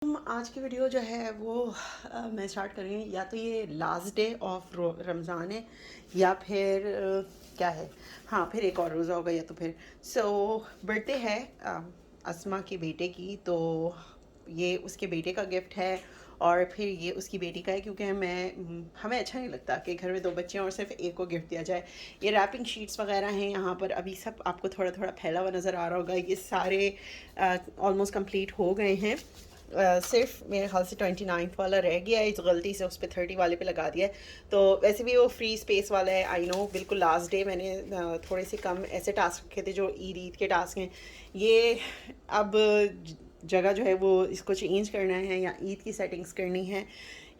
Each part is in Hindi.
आज की वीडियो जो है वो मैं स्टार्ट कर रही हूँ। या तो ये लास्ट डे ऑफ रमज़ान है या फिर क्या है। हाँ, फिर एक और रोज़ा होगा या तो फिर बर्थडे है अस्मा के बेटे की। तो ये उसके बेटे का गिफ्ट है और फिर ये उसकी बेटी का है, क्योंकि हमें अच्छा नहीं लगता कि घर में दो बच्चे हैं और सिर्फ एक को गिफ्ट दिया जाए। ये रैपिंग शीट्स वगैरह हैं यहाँ पर। अभी सब आपको थोड़ा थोड़ा फैला हुआ नज़र आ रहा होगा। ये सारे ऑलमोस्ट कंप्लीट हो गए हैं। सिर्फ मेरे ख्याल से 29 वाला रह गया है। इस गलती से उस पर 30 वाले पे लगा दिया है। तो वैसे भी वो फ्री स्पेस वाला है, आई नो। बिल्कुल लास्ट डे मैंने थोड़े से कम ऐसे टास्क रखे थे जो ईद के टास्क हैं। ये अब जगह जो है वो इसको चेंज करना है या ईद की सेटिंग्स करनी है,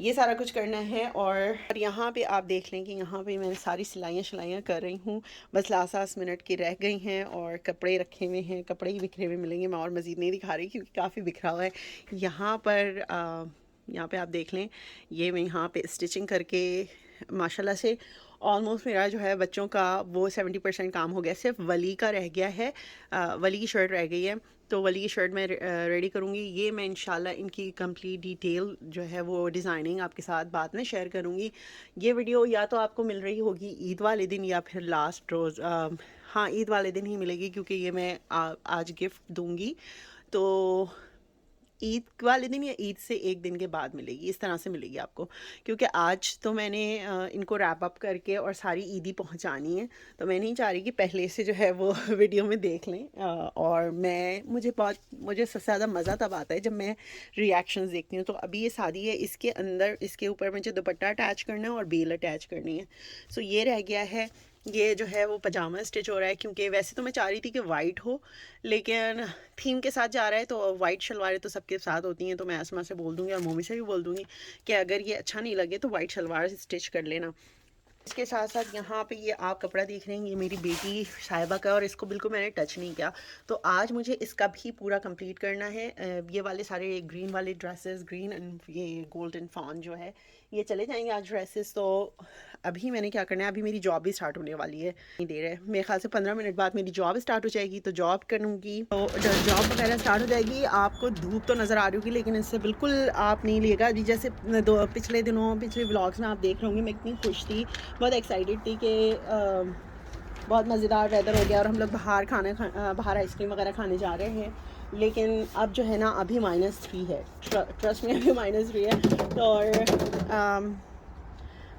ये सारा कुछ करना है। और यहाँ पे आप देख लें कि यहाँ पे मैंने सारी सिलाइयाँ कर रही हूँ। बस लास्ट मिनट की रह गई हैं और कपड़े रखे हुए हैं। कपड़े ही बिखरे हुए मिलेंगे, मैं और मज़ीद नहीं दिखा रही क्योंकि काफ़ी बिखरा हुआ है। यहाँ पे आप देख लें, ये मैं यहाँ पे स्टिचिंग करके माशाल्लाह से ऑलमोस्ट मेरा जो है बच्चों का वो 70% काम हो गया। सिर्फ वली का रह गया है, वली की शर्ट रह गई है। तो वली की शर्ट मैं रेडी करूँगी। ये मैं इंशाल्लाह इनकी कंप्लीट डिटेल जो है वो डिज़ाइनिंग आपके साथ बाद में शेयर करूँगी। ये वीडियो या तो आपको मिल रही होगी ईद वाले दिन या फिर लास्ट रोज़, हाँ ईद वाले दिन ही मिलेगी, क्योंकि ये मैं आज गिफ्ट दूँगी। तो ईद वाले दिन या ईद से एक दिन के बाद मिलेगी, इस तरह से मिलेगी आपको। क्योंकि आज तो मैंने इनको रैप अप करके और सारी ईदी पहुंचानी है, तो मैं नहीं चाह रही कि पहले से जो है वो वीडियो में देख लें। और मुझे सबसे ज़्यादा मज़ा तब आता है जब मैं रिएक्शंस देखती हूँ। तो अभी ये शादी है, इसके अंदर इसके ऊपर मुझे दुपट्टा अटैच करना है और बेल अटैच करनी है। सो ये रह गया है। ये जो है वो पजामा स्टिच हो रहा है, क्योंकि वैसे तो मैं चाह रही थी कि वाइट हो, लेकिन थीम के साथ जा रहा है तो वाइट शलवारें तो सबके साथ होती हैं। तो मैं आसमा से बोल दूंगी और मोमी से भी बोल दूंगी कि अगर ये अच्छा नहीं लगे तो वाइट शलवार स्टिच कर लेना। इसके साथ साथ यहाँ पे ये आप कपड़ा देख रहे हैं, ये मेरी बेटी साहिबा का, और इसको बिल्कुल मैंने टच नहीं किया। तो आज मुझे इसका भी पूरा कंप्लीट करना है। ये वाले सारे ग्रीन वाले ड्रेसेस, ग्रीन एंड ये गोल्डन फॉन जो है, ये चले जाएंगे आज ड्रेसेस। तो अभी मैंने क्या करना है, अभी मेरी जॉब भी स्टार्ट होने वाली है, नहीं दे रहे मेरे ख्याल से 15 मिनट बाद मेरी जॉब स्टार्ट हो जाएगी। तो जॉब करूँगी, तो जॉब वगैरह स्टार्ट हो जाएगी। आपको धूप तो नज़र आ रही होगी, लेकिन इससे बिल्कुल आप नहीं लेगा। अभी जैसे पिछले व्लॉग्स में आप देख रहे होंगे, मैं इतनी खुश थी, बहुत एक्साइटेड थी कि बहुत मज़ेदार वेदर हो गया और हम लोग बाहर आइसक्रीम वगैरह खाने जा रहे हैं। लेकिन अब जो है ना, अभी -3 है, ट्रस्ट में अभी -3 है। तो और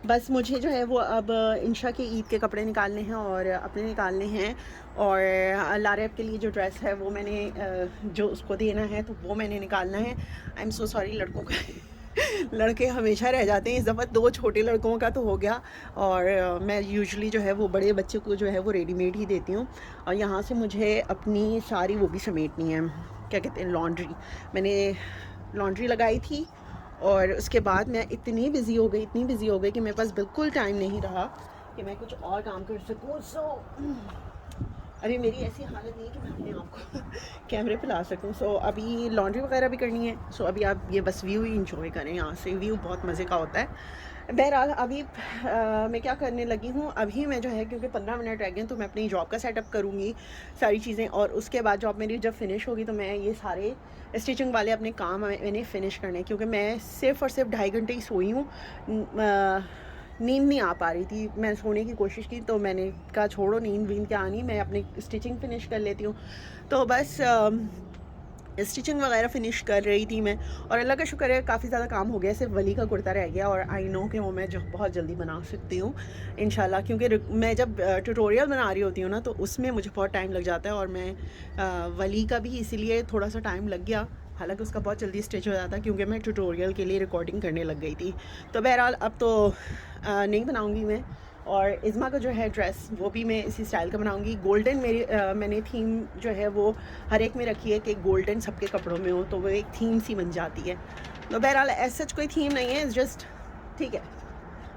बस मुझे जो है वो अब इंशा के ईद के कपड़े निकालने हैं और अपने निकालने हैं। और लारेब के लिए जो ड्रेस है वो मैंने जो उसको देना है तो वो मैंने निकालना है। आई एम सो सॉरी लड़कों का लड़के हमेशा रह जाते हैं। इस दफ़ा 2 छोटे लड़कों का तो हो गया। और मैं यूजुअली जो है वो बड़े बच्चे को जो है वो रेडीमेड ही देती हूँ। और यहाँ से मुझे अपनी सारी वो भी समेटनी है, क्या कहते हैं, लॉन्ड्री। मैंने लॉन्ड्री लगाई थी और उसके बाद मैं इतनी बिज़ी हो गई कि मेरे पास बिल्कुल टाइम नहीं रहा कि मैं कुछ और काम कर सकूँ। अभी मेरी ऐसी हालत नहीं है कि मैं अपने आप को कैमरे पे ला सकूँ। अभी लॉन्ड्री वगैरह भी करनी है। अभी आप ये बस व्यू ही इंजॉय करें, यहाँ से व्यू बहुत मज़े का होता है। बहरहाल अभी मैं क्या करने लगी हूँ, अभी मैं जो है, क्योंकि 15 मिनट रह गए तो मैं अपनी जॉब का सेटअप करूँगी सारी चीज़ें। और उसके बाद जॉब मेरी जब फिनिश होगी तो मैं ये सारे स्टिचिंग वाले अपने काम मैंने फ़िनिश करने, क्योंकि मैं सिर्फ़ और सिर्फ 2.5 घंटे ही सोई हूँ। नींद नहीं आ पा रही थी, मैं सोने की कोशिश की तो मैंने कहा छोड़ो, नींद क्या आनी, मैं अपनी स्टिचिंग फ़िनिश कर लेती हूँ। तो बस स्टिचिंग वगैरह फ़िनिश कर रही थी मैं। और अल्लाह का शुक्र है काफ़ी ज़्यादा काम हो गया, सिर्फ वली का कुर्ता रह गया। और आई नो कि वो मैं जो बहुत जल्दी बना सकती हूँ इंशाल्लाह, क्योंकि मैं जब ट्यूटोरियल बना रही होती हूँ ना तो उसमें मुझे बहुत टाइम लग जाता है। और मैं वली का भी इसीलिए थोड़ा सा टाइम लग गया, हालांकि उसका बहुत जल्दी स्टिच हो जाता, क्योंकि मैं ट्यूटोरियल के लिए रिकॉर्डिंग करने लग गई थी। तो बहरहाल अब तो नहीं बनाऊँगी मैं। और इज़्मा का जो है ड्रेस वो भी मैं इसी स्टाइल का बनाऊंगी। गोल्डन मैंने थीम जो है वो हर एक में रखी है कि गोल्डन सबके कपड़ों में हो, तो वो एक थीम सी बन जाती है। तो बहरहाल ऐसा कोई थीम नहीं है, इट्स जस्ट ठीक है,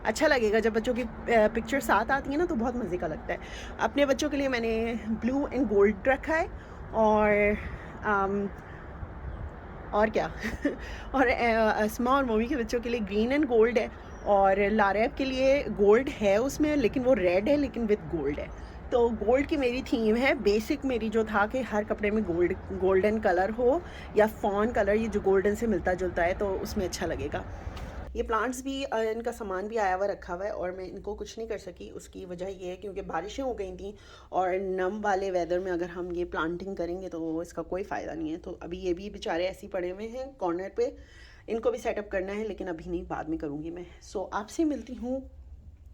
अच्छा लगेगा जब बच्चों की पिक्चर साथ आती है ना, तो बहुत मज़े का लगता है। अपने बच्चों के लिए मैंने ब्लू एंड गोल्ड रखा है। और क्या और अस्मा और मोमी के बच्चों के लिए ग्रीन एंड गोल्ड है। और लारेब के लिए गोल्ड है उसमें, लेकिन वो रेड है लेकिन विद गोल्ड है। तो गोल्ड की मेरी थीम है। बेसिक मेरी जो था कि हर कपड़े में गोल्डन कलर हो या फॉन कलर, ये जो गोल्डन से मिलता जुलता है तो उसमें अच्छा लगेगा। ये प्लांट्स भी इनका सामान भी आया हुआ रखा हुआ है और मैं इनको कुछ नहीं कर सकी। उसकी वजह ये है क्योंकि बारिशें हो गई थी और नम वाले वेदर में अगर हम ये प्लांटिंग करेंगे तो इसका कोई फ़ायदा नहीं है। तो अभी ये भी बेचारे ऐसे ही पड़े हुए हैं कॉर्नर पे, इनको भी सेटअप करना है, लेकिन अभी नहीं, बाद में करूँगी मैं। सो आपसे मिलती हूँ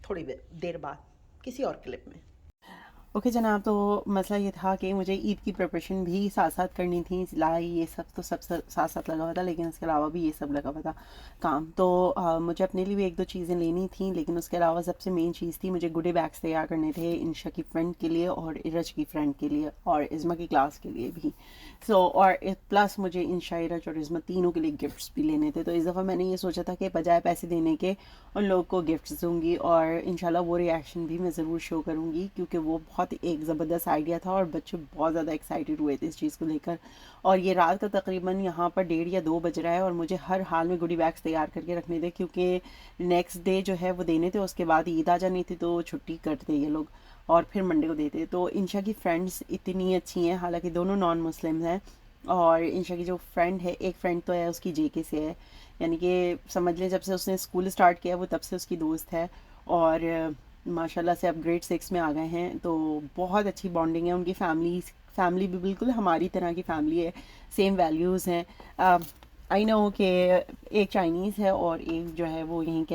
थोड़ी देर बाद किसी और क्लिप में। ओके जनाब, तो मसला ये था कि मुझे ईद की प्रिपरेशन भी साथ साथ करनी थी, सिलाई ये सब तो सब साथ साथ लगा हुआ था, लेकिन उसके अलावा भी ये सब लगा हुआ था काम। तो मुझे अपने लिए भी एक दो चीज़ें लेनी थी, लेकिन उसके अलावा सबसे मेन चीज़ थी मुझे गुडी बैग्स तैयार करने थे इंशा की फ्रेंड के लिए और इरज की फ्रेंड के लिए और इज़्मा की क्लास के लिए भी। और प्लस मुझे इंशा, इरज और इज़्मा तीनों के लिए गिफ्ट्स भी लेने थे। तो इस दफ़ा मैंने ये सोचा था कि बजाय पैसे देने के उन लोगों को गिफ्ट्स दूंगी और इंशाल्लाह वो रिएक्शन भी मैं ज़रूर शो करूँगी, क्योंकि वो बहुत एक ज़बरदस्त आइडिया था और बच्चे बहुत ज़्यादा एक्साइटेड हुए थे इस चीज़ को लेकर। और ये रात का तकरीबन यहाँ पर 1:30 या 2 बज रहा है और मुझे हर हाल में गुडी बैग्स तैयार करके रखने थे, क्योंकि नेक्स्ट डे जो है वो देने थे, उसके बाद ईद आ जानी थी तो छुट्टी करते ये लोग और फिर मंडे को देते। तो इंशा की फ्रेंड्स इतनी अच्छी हैं, हालांकि दोनों नॉन मुस्लिम हैं। और इंशा की जो फ्रेंड है, एक फ्रेंड तो है उसकी जेके से है, यानी कि समझ लें जब से उसने स्कूल स्टार्ट किया वो तब से उसकी दोस्त है। और माशाल्लाह से अब ग्रेड 6 में आ गए हैं, तो बहुत अच्छी बॉन्डिंग है उनकी। फैमिली भी बिल्कुल हमारी तरह की फैमिली है, सेम वैल्यूज़ हैं। आई नो कि एक चाइनीज़ है और एक जो है वो यहीं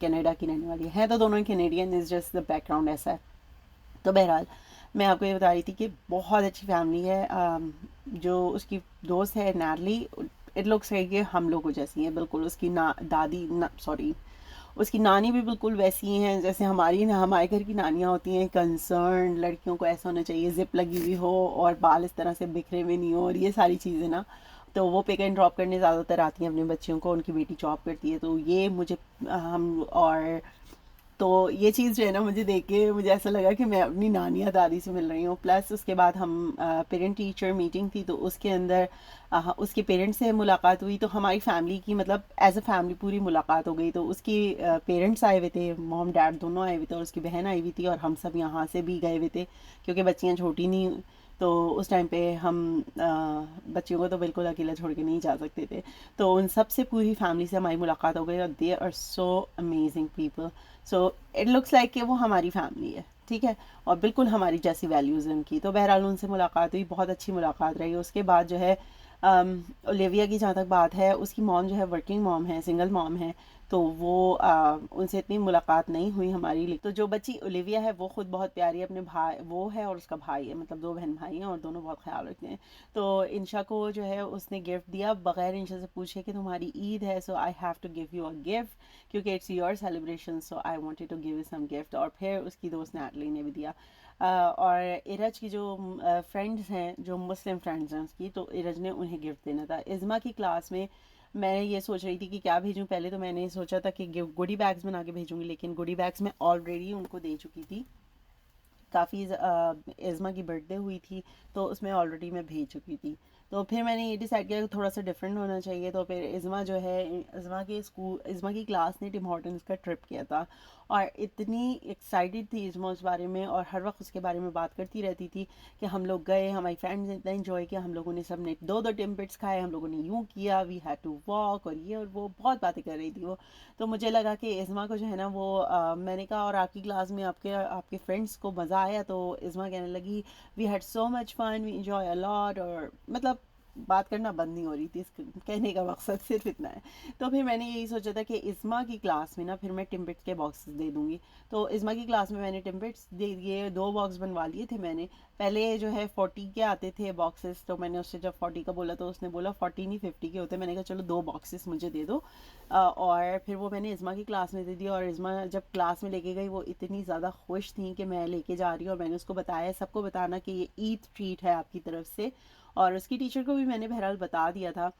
कनाडा की रहने वाली है, तो दोनों Canadian, is just the background ऐसा है। तो बहरहाल मैं आपको ये बता रही थी कि बहुत अच्छी फैमिली है। जो उसकी दोस्त है नैरली, इट लुक्स है कि हम लोगों जैसी है बिल्कुल। उसकी ना दादी ना सॉरी उसकी नानी भी बिल्कुल वैसी हैं जैसे हमारी ना हमारे घर की नानियाँ होती हैं। कंसर्न लड़कियों को ऐसा होना चाहिए, जिप लगी हुई हो और बाल इस तरह से बिखरे हुए नहीं हो और ये सारी चीज़ें ना। तो वो पिक एंड ड्रॉप करने ज़्यादातर आती हैं अपने बच्चियों को, उनकी बेटी जॉब करती है, तो ये मुझे हम और तो ये चीज़ जो है ना, मुझे देख के मुझे ऐसा लगा कि मैं अपनी नानी या दादी से मिल रही हूँ। प्लस उसके बाद हम पेरेंट टीचर मीटिंग थी, तो उसके अंदर उसके पेरेंट्स से मुलाकात हुई, तो हमारी फैमिली की मतलब एज अ फैमिली पूरी मुलाकात हो गई। तो उसकी पेरेंट्स आए हुए थे, मॉम डैड दोनों आए हुए थे और उसकी बहन आई हुई थी और हम सब यहाँ से भी गए हुए थे क्योंकि बच्चियाँ छोटी नहीं। तो उस टाइम पे हम बच्चियों को तो बिल्कुल अकेला छोड़ के नहीं जा सकते थे। तो उन सब से पूरी फैमिली से हमारी मुलाकात हो गई और they are so amazing people. So it looks like कि वो हमारी फैमिली है, ठीक है, और बिल्कुल हमारी जैसी वैल्यूज़ हैं उनकी। तो बहरहाल उनसे मुलाकात हुई, बहुत अच्छी मुलाकात रही। उसके बाद जो है ओलिविया की जहाँ तक बात है, उसकी मॉम जो है वर्किंग मॉम है, सिंगल मॉम है, तो वो उनसे इतनी मुलाकात नहीं हुई हमारी। तो जो बच्ची ओलिविया है वो खुद बहुत प्यारी है, अपने भाई वो है और उसका भाई है, मतलब दो बहन भाई हैं और दोनों बहुत ख्याल रखते हैं। तो इंशा को जो है उसने गिफ्ट दिया बगैर इंशा से पूछे कि तुम्हारी ईद है, so I have to give you a gift क्योंकि it's your celebration, so I wanted to give you some gift. और फिर उसकी दोस्त नैटली ने भी दिया। और इरज की जो फ्रेंड्स हैं, जो मुस्लिम फ्रेंड्स हैं उसकी, तो इरज ने उन्हें गिफ्ट देना था। इज़्मा की क्लास में मैं ये सोच रही थी कि क्या भेजूं। पहले तो मैंने सोचा था कि गुडी बैग्स बना के भेजूंगी, लेकिन गुडी बैग्स मैं ऑलरेडी उनको दे चुकी थी। काफ़ी इज़्मा की बर्थडे हुई थी तो उसमें ऑलरेडी मैं भेज चुकी थी। तो फिर मैंने ये डिसाइड किया कि थोड़ा सा डिफरेंट होना चाहिए। तो फिर इज़्मा जो है, इज़्मा की क्लास ने टिम हॉर्टन्स का ट्रिप किया था और इतनी एक्साइटेड थी इज़्मा उस बारे में और हर वक्त उसके बारे में बात करती रहती थी कि हम लोग गए, हमारी फ्रेंड्स ने इतना इन्जॉय किया, हम लोगों ने सब ने दो दो टिम्बिट्स खाए, हम लोगों ने यूँ किया, वी हैड टू वॉक और ये और वो, बहुत बातें कर रही थी वो। तो मुझे लगा कि इज़्मा को जो है ना वो मैंने कहा और आपकी क्लास में आपके आपके फ्रेंड्स को मज़ा आया? तो इज़्मा कहने लगी we had so much fun, we enjoy a lot, और मतलब बात करना बंद नहीं हो रही थी। इस कहने का मकसद सिर्फ इतना है। तो फिर मैंने यही सोचा था कि इज़्मा की क्लास में ना फिर मैं टिम्बिट्स के बॉक्सेस दे दूँगी। तो इज़्मा की क्लास में मैंने टिम्बिट्स दे दिए, 2 बॉक्स बनवा लिए थे मैंने। पहले जो है 40 के आते थे बॉक्सेस, तो मैंने उससे जब 40 का बोला तो उसने बोला 40 नहीं 50 के होते। मैंने कहा चलो 2 बॉक्सेस मुझे दे दो। और फिर वो मैंने इज़्मा की क्लास में दे दी और इज़्मा जब क्लास में लेके गई वो इतनी ज़्यादा खुश थी कि मैं लेके जा रही हूँ। और मैंने उसको बताया, सबको बताना कि ये ईद ट्रीट है आपकी तरफ से, और उसकी टीचर को भी मैंने बहरहाल बता दिया था।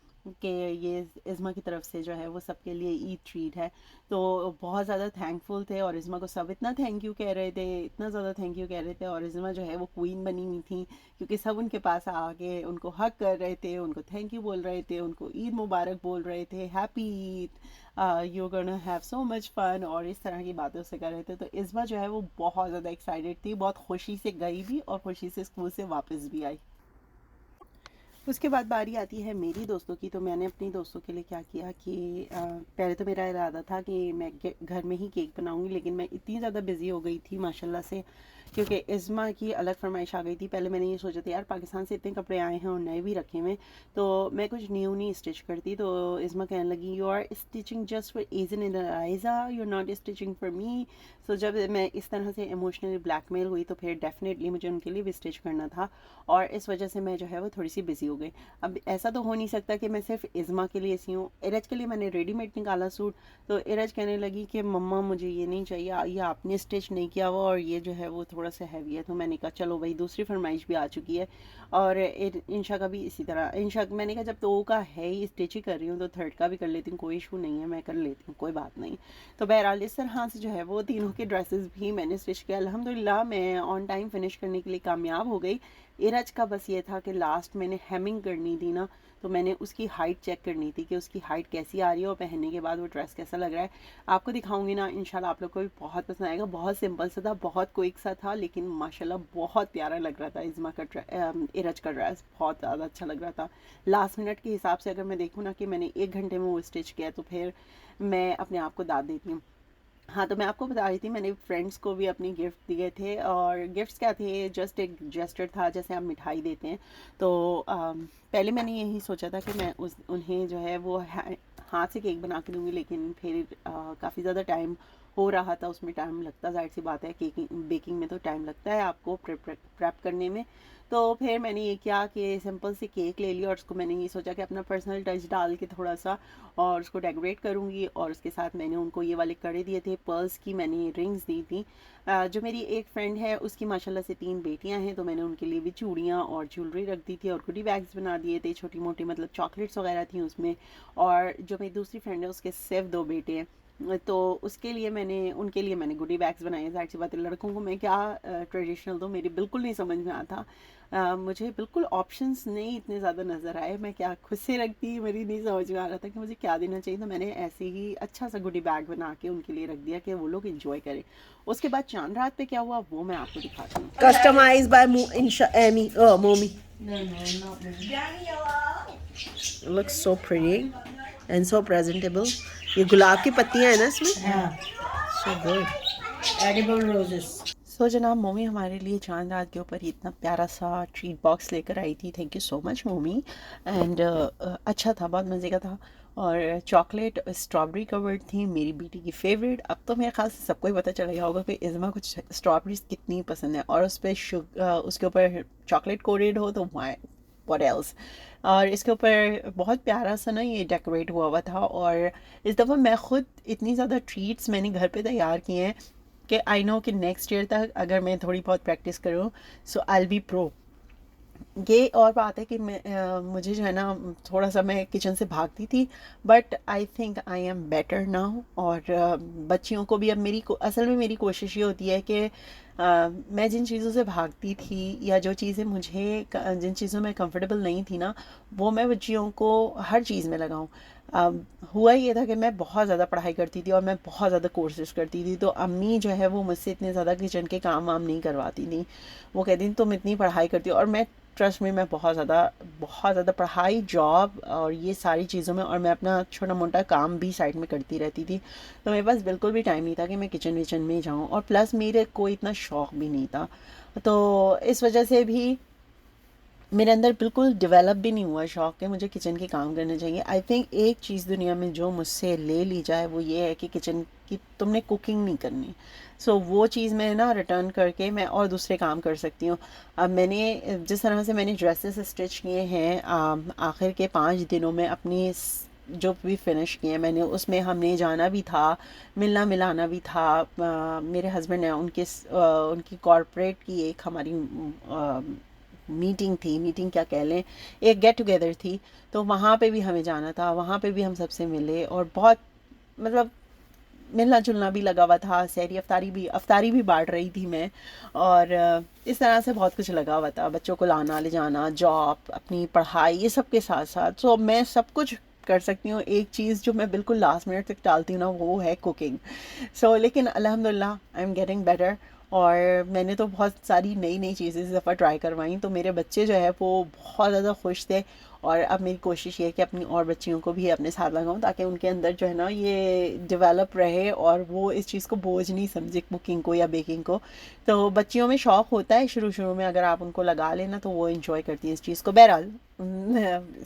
कि ये इज़्मा की तरफ से जो है वो सबके लिए ईद ट्रीट है। तो बहुत ज़्यादा थैंकफुल थे और इज़्मा को सब इतना थैंक यू कह रहे थे, इतना ज़्यादा थैंक यू कह रहे थे, और इज़्मा जो है वो क्वीन बनी हुई थी क्योंकि सब उनके पास आके उनको हग कर रहे थे, उनको थैंक यू बोल रहे थे, उनको ईद मुबारक बोल रहे थे, happy Eid, you gonna have so much fun, और इस तरह की बातें उससे कर रहे थे। तो इज़्मा जो है वो बहुत ज़्यादा एक्साइटेड थी, बहुत खुशी से गई भी और खुशी से स्कूल से वापस भी आई। उसके बाद बारी आती है मेरी दोस्तों की। तो मैंने अपनी दोस्तों के लिए क्या किया कि पहले तो मेरा इरादा था कि मैं घर में ही केक बनाऊंगी, लेकिन मैं इतनी ज़्यादा बिज़ी हो गई थी माशाल्लाह से, क्योंकि इज़्मा की अलग फरमाइश आ गई थी। पहले मैंने ये सोचा था यार पाकिस्तान से इतने कपड़े आए हैं और नए भी रखे हुए, तो मैं कुछ न्यू नहीं स्टिच करती। तो इज़्मा कहने लगी you are stitching just for Ajan and Aiza, you are not stitching for me. So जब मैं इस तरह से इमोशनली ब्लैकमेल हुई तो फिर डेफिनेटली मुझे उनके लिए भी स्टिच करना था, और इस वजह से मैं जो है वो थोड़ी सी बिज़ी हो गई। अब ऐसा तो हो नहीं सकता कि मैं सिर्फ इज़्मा के लिए सियूँ। इरज के लिए मैंने रेडीमेड निकाला सूट, तो इरज कहने लगी कि मम्मा मुझे ये नहीं चाहिए, ये आपने स्टिच नहीं किया हुआ और ये जो है वो थोड़ा सा हैवी है। तो मैंने कहा चलो भाई दूसरी फरमाइश भी आ चुकी है, और इंशा का भी इसी तरह। इंशा मैंने कहा जब दो का है ही स्टिच ही कर रही हूँ तो थर्ड का भी कर लेती हूँ, कोई इशू नहीं है, मैं कर लेती हूँ, कोई बात नहीं। तो बहरहाल इस तरह से जो है वो तीनों के ड्रेसेस भी मैंने स्टिच किया। अल्हम्दुलिल्लाह मैं ऑन टाइम फिनिश करने के लिए कामयाब हो गई। इरज का बस ये था कि लास्ट मैंने हेमिंग करनी थी ना, तो मैंने उसकी हाइट चेक करनी थी कि उसकी हाइट कैसी आ रही है और पहनने के बाद वो ड्रेस कैसा लग रहा है। आपको दिखाऊंगी ना, इंशाल्लाह आप लोग को भी बहुत पसंद आएगा। बहुत सिंपल सा था, बहुत क्विक सा था, लेकिन माशाल्लाह बहुत प्यारा लग रहा था। इज़्मा का इरज का ड्रेस बहुत ज़्यादा अच्छा लग रहा था। लास्ट मिनट के हिसाब से अगर मैं देखूँ ना कि मैंने 1 घंटे में वो स्टिच किया, तो फिर मैं अपने आप को दाद देती हूँ। हाँ, तो मैं आपको बता रही थी मैंने फ्रेंड्स को भी अपनी गिफ्ट दिए थे, और गिफ्ट्स क्या थे, जस्ट एक जेस्चर था जैसे आप मिठाई देते हैं। तो पहले मैंने यही सोचा था कि मैं उन्हें जो है वो हाथ से केक बना के दूंगी, लेकिन फिर काफ़ी ज़्यादा टाइम हो रहा था, उसमें टाइम लगता, जाहिर सी बात है, केकिंग बेकिंग में तो टाइम लगता है आपको प्रेप करने में। तो फिर मैंने ये किया कि सिंपल सी केक ले लिया, और उसको मैंने ये सोचा कि अपना पर्सनल टच डाल के थोड़ा सा और उसको डेकोरेट करूँगी। और उसके साथ मैंने उनको ये वाले कड़े दिए थे, पर्ल्स की मैंने रिंग्स दी थी। जो मेरी एक फ्रेंड है उसकी माशाल्लाह से 3 बेटियां हैं, तो मैंने उनके लिए भी चूड़ियाँ और ज्वेलरी रख दी थी, और गुडी बैग्स बना दिए थे छोटी मोटी, मतलब चॉकलेट्स वगैरह थी उसमें। और जो मेरी दूसरी फ्रेंड है उसके सिर्फ 2 बेटे हैं, तो उसके लिए मैंने उनके लिए मैंने गुडी बैग्स बनाए। जाहिर सी बात है, लड़कों को मैं क्या ट्रेडिशनल दूँ, मेरी बिल्कुल नहीं समझ में आता। मुझे बिल्कुल ऑप्शंस नहीं इतने ज़्यादा नज़र आए, मैं क्या खुद से रखती, मेरी नहीं समझ में आ रहा था कि मुझे क्या देना चाहिए। तो मैंने ऐसे ही अच्छा सा गुडी बैग बना के उनके लिए रख दिया कि वो लोग इंजॉय करें। उसके बाद चांद रात पे क्या हुआ वो मैं आपको दिखाती हूँ। Customized by Amy. Oh, Momi. No, no, not me. It looks so pretty and so presentable. ये गुलाब की पत्तियां हैं ना इसमें? हाँ, So good. edible roses. सो जनाब मोमी हमारे लिए चांद रात के ऊपर इतना प्यारा सा ट्रीट बॉक्स लेकर आई थी, थैंक यू सो मच मोमी। एंड अच्छा था, बहुत मज़े का था, और चॉकलेट स्ट्रॉबेरी कवर्ड थी, मेरी बेटी की फेवरेट। अब तो मेरे ख्याल से सबको ही पता चल गया होगा कि इज़्मा कुछ स्ट्रॉबेरीज कितनी पसंद है, और उस पर उसके ऊपर चॉकलेट कोटेड हो तो व्हाट एल्स। और इसके ऊपर बहुत प्यारा सा ना ये डेकोरेट हुआ हुआ था। और इस दफ़ा मैं ख़ुद इतनी ज़्यादा ट्रीट्स मैंने घर पे तैयार किए हैं कि आई नो कि नेक्स्ट ईयर तक अगर मैं थोड़ी बहुत प्रैक्टिस करूँ सो आई विल बी प्रो। ये और बात है कि मुझे जो है ना थोड़ा सा मैं किचन से भागती थी, but I think I am better now. और बच्चियों को भी अब असल में मेरी कोशिश ये होती है कि मैं जिन चीज़ों से भागती थी या जो चीज़ें जिन चीज़ों में कंफर्टेबल नहीं थी ना, वो मैं बच्चियों को हर चीज़ में लगाऊं। हुआ ये था कि मैं बहुत ज़्यादा पढ़ाई करती थी और मैं बहुत ज़्यादा कोर्सेज करती थी, तो अम्मी जो है वो मुझसे इतने ज़्यादा किचन के काम वाम नहीं करवाती थी। वो कहती थी तुम इतनी पढ़ाई करती हो, और मैं ट्रस्ट में मैं बहुत ज़्यादा पढ़ाई, जॉब और ये सारी चीज़ों में, और मैं अपना छोटा मोटा काम भी साइड में करती रहती थी। तो मेरे पास बिल्कुल भी टाइम नहीं था कि मैं किचन विचन में जाऊँ, और प्लस मेरे कोई इतना शौक़ भी नहीं था। तो इस वजह से भी मेरे अंदर बिल्कुल डेवलप भी नहीं हुआ शौक़ कि मुझे किचन के काम करने चाहिए। आई थिंक एक चीज़ दुनिया में जो मुझसे ले ली जाए वो ये है कि किचन की तुमने कुकिंग नहीं करनी। सो वो चीज़ मैं ना रिटर्न करके मैं और दूसरे काम कर सकती हूँ। अब मैंने जिस तरह से मैंने ड्रेसेस स्टिच किए हैं आखिर के 5 दिनों में अपनी जो भी फिनिश किए हैं मैंने, उसमें हमने जाना भी था, मिलना मिलाना भी था। मेरे हस्बैंड ने उनकी कॉरपोरेट की एक हमारी मीटिंग थी, मीटिंग क्या कह लें, एक गेट टुगेदर थी, तो वहाँ पे भी हमें जाना था, वहाँ पे भी हम सबसे मिले और बहुत मतलब मिलना जुलना भी लगा हुआ था, सहरी अफ्तारी भी बांट रही थी मैं। और इस तरह से बहुत कुछ लगा हुआ था, बच्चों को लाना ले जाना, जॉब, अपनी पढ़ाई, ये सब के साथ साथ तो मैं सब कुछ कर सकती हूँ। एक चीज़ जो मैं बिल्कुल लास्ट मिनट तक टालती हूँ ना, वो है कुकिंग। लेकिन अल्हम्दुलिल्लाह आई एम गेटिंग बेटर। और मैंने तो बहुत सारी नई नई चीज़ें इस दफ़ा ट्राई करवाई, तो मेरे बच्चे जो है वो बहुत ज़्यादा खुश थे। और अब मेरी कोशिश ये है कि अपनी और बच्चियों को भी अपने साथ लगाऊं, ताकि उनके अंदर जो है ना ये डेवलप रहे और वो इस चीज़ को बोझ नहीं समझे, कुकिंग को या बेकिंग को। तो बच्चियों में शौक़ होता है शुरू शुरू में, अगर आप उनको लगा लेना तो वो इन्जॉय करती हैं इस चीज़ को। बहरहाल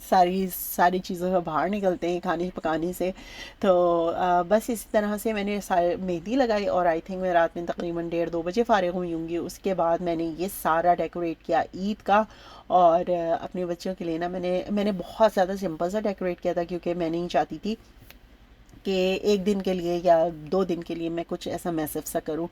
सारी सारी चीज़ों से बाहर निकलते हैं खाने पकाने से। तो बस इसी तरह से मैंने मेहंदी लगाई और आई थिंक मैं रात में तकरीबन 1:30-2 बजे फ़ारिग हुई होंगी। उसके बाद मैंने ये सारा डेकोरेट किया ईद का। और अपने बच्चों के लिए ना मैंने बहुत ज़्यादा सिंपल सा डेकोरेट किया था, क्योंकि मैं नहीं चाहती थी कि एक दिन के लिए या 2 दिन के लिए मैं कुछ ऐसा मैसिव सा करूं।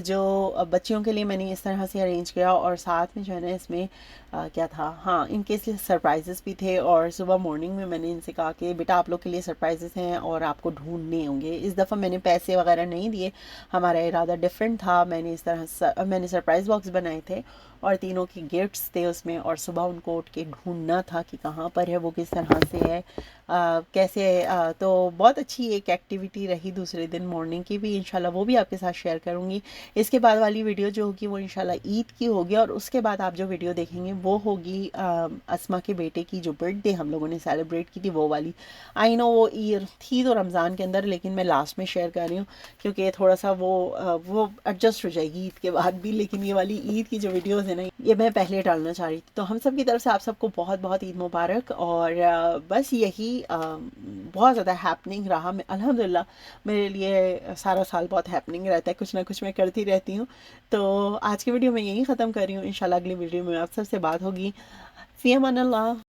जो बच्चियों के लिए मैंने इस तरह से अरेंज किया, और साथ में जो है ना इसमें क्या था, हाँ, इनके लिए सरप्राइजेस भी थे। और सुबह मॉर्निंग में मैंने इनसे कहा कि बेटा आप लोग के लिए सरप्राइजेस हैं और आपको ढूंढने होंगे। इस दफ़ा मैंने पैसे वगैरह नहीं दिए, हमारा इरादा डिफरेंट था। मैंने सरप्राइज़ बॉक्स बनाए थे और तीनों की गिफ्ट्स थे उसमें, और सुबह उनको उठ के ढूंढना था कि कहाँ पर है वो, किस तरह से है, कैसे। तो बहुत अच्छी एक एक्टिविटी रही दूसरे दिन मॉर्निंग की भी, इंशाल्लाह वो भी आपके साथ शेयर करूँगी। इसके बाद वाली वीडियो जो होगी वो इंशाल्लाह ईद की होगी, और उसके बाद आप जो वीडियो देखेंगे वो होगी अस्मा के बेटे की जो बर्थडे हम लोगों ने सेलिब्रेट की थी, वो वाली। आई नो वो ईद थी तो रमज़ान के अंदर, लेकिन मैं लास्ट में शेयर कर रही हूँ क्योंकि थोड़ा सा वो एडजस्ट हो जाएगी ईद के बाद भी। लेकिन ये वाली ईद की जो वीडियोस है ना, ये मैं पहले डालना चाह रही थी। तो हम सब की तरफ से आप सबको बहुत बहुत ईद मुबारक। और बस यही बहुत ज़्यादा हैपनिंग रहा। मैं अल्हम्दुलिल्लाह, मेरे लिए सारा साल बहुत हैपनिंग रहता है, कुछ ना कुछ मैं करती रहती हूँ। तो आज की वीडियो मैं यहीं ख़त्म कर रही हूँ, इंशाल्लाह अगली वीडियो में आप सबसे बात होगी। फ़ी अमान अल्लाह।